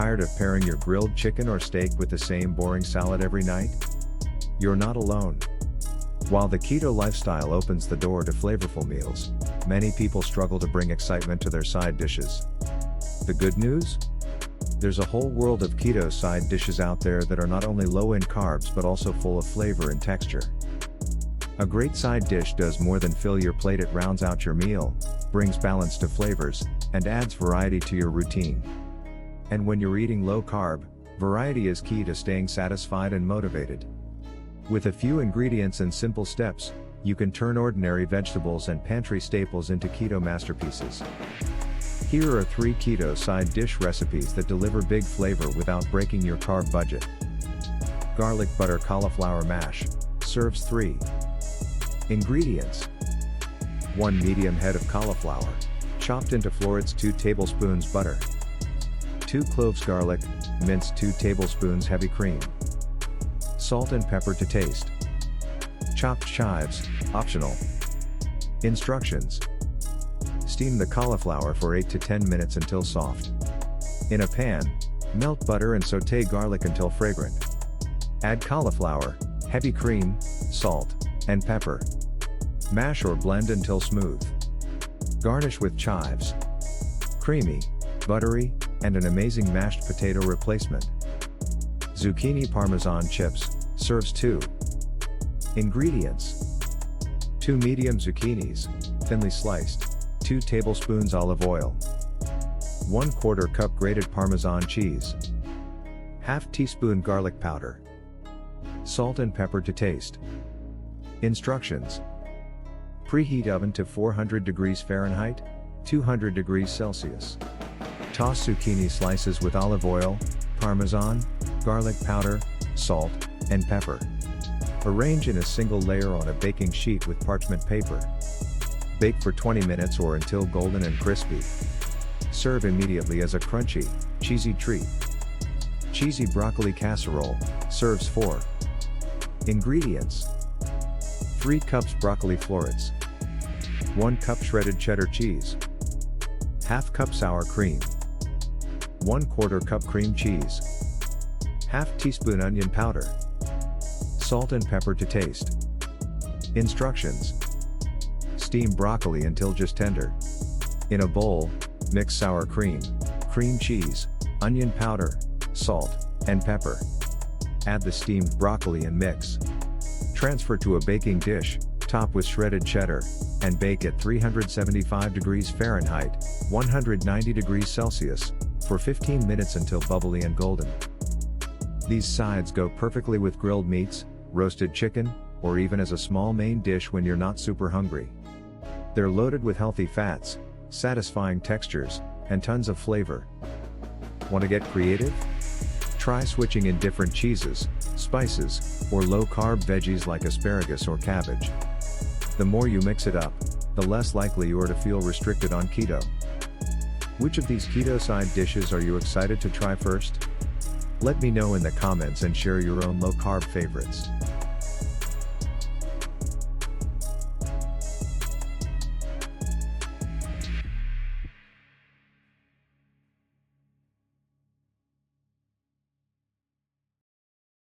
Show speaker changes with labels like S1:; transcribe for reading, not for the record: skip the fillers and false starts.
S1: Tired of pairing your grilled chicken or steak with the same boring salad every night? You're not alone. While the keto lifestyle opens the door to flavorful meals, many people struggle to bring excitement to their side dishes. The good news? There's a whole world of keto side dishes out there that are not only low in carbs but also full of flavor and texture. A great side dish does more than fill your plate. It rounds out your meal, brings balance to flavors, and adds variety to your routine. And when you're eating low carb, variety is key to staying satisfied and motivated. With a few ingredients and simple steps, you can turn ordinary vegetables and pantry staples into keto masterpieces. Here are 3 keto side dish recipes that deliver big flavor without breaking your carb budget. Garlic butter cauliflower mash, serves 3. Ingredients: 1 medium head of cauliflower, chopped into florets. 2 tablespoons butter, 2 cloves garlic, minced. 2 tablespoons heavy cream, salt and pepper to taste. Chopped chives, optional. Instructions: steam the cauliflower for 8 to 10 minutes until soft. In a pan, melt butter and sauté garlic until fragrant. Add cauliflower, heavy cream, salt, and pepper. Mash or blend until smooth. Garnish with chives. Creamy, buttery, and an amazing mashed potato replacement. Zucchini Parmesan chips, serves 2. Ingredients: 2 medium zucchinis, thinly sliced, 2 tablespoons olive oil, 1/4 cup grated Parmesan cheese, ½ teaspoon garlic powder, salt and pepper to taste. Instructions: preheat oven to 400 degrees Fahrenheit, 200 degrees Celsius. Toss zucchini slices with olive oil, Parmesan, garlic powder, salt, and pepper. Arrange in a single layer on a baking sheet with parchment paper. Bake for 20 minutes or until golden and crispy. Serve immediately as a crunchy, cheesy treat. Cheesy broccoli casserole, serves 4. Ingredients: 3 cups broccoli florets, 1 cup shredded cheddar cheese, ½ cup sour cream, 1/4 cup cream cheese, ½ teaspoon onion powder, salt and pepper to taste. Instructions: steam broccoli until just tender. In a bowl, mix sour cream, cream cheese, onion powder, salt, and pepper. Add the steamed broccoli and mix. Transfer to a baking dish, top with shredded cheddar, and bake at 375 degrees Fahrenheit, 190 degrees Celsius, for 15 minutes until bubbly and golden. These sides go perfectly with grilled meats, roasted chicken, or even as a small main dish when you're not super hungry. They're loaded with healthy fats, satisfying textures, and tons of flavor. Want to get creative? Try switching in different cheeses, spices, or low-carb veggies like asparagus or cabbage. The more you mix it up, the less likely you are to feel restricted on keto. Which of these keto side dishes are you excited to try first? Let me know in the comments and share your own low-carb favorites.